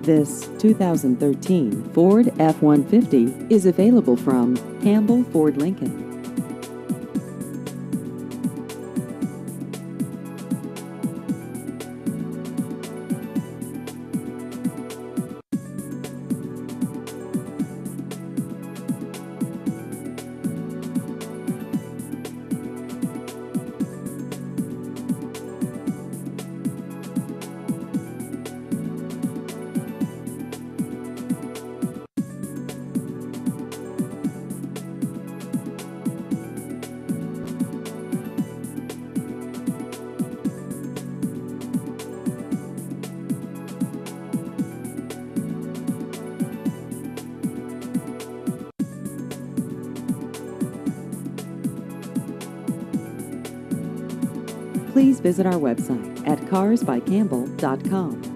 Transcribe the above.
This 2013 Ford F-150 is available from Campbell Ford Lincoln. Please visit our website at carsbycampbell.com.